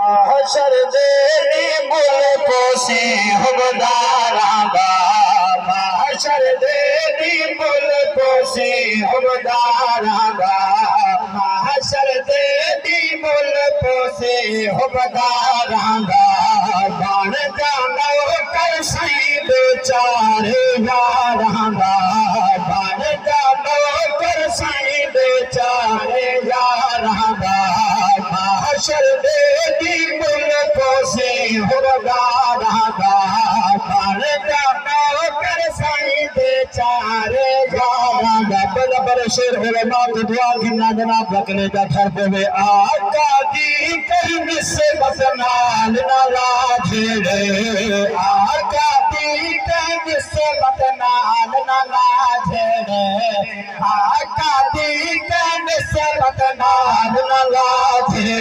महशर देनी मुल्क से हुबदारांगा महशर देनी मुल्क से हुबदारांगा महशर देनी मुल्क से हुबदारांगा बन जाना कर सही बेचारे यारांगा बन जाना कर सही बेचारे यारांगा महशर देनी मुल्क से हुबदारांगा बन जाना कर सही बेचारे यारांगा बड़ा बड़ा शेर बोले मात दुआ गिनना जनाब रखने का घर पे वे आका दी कहीं से बदनाल ना लाझे आका दी कहीं से बदनाल ना लाझे आका दी कहीं से बदनाल ना लाझे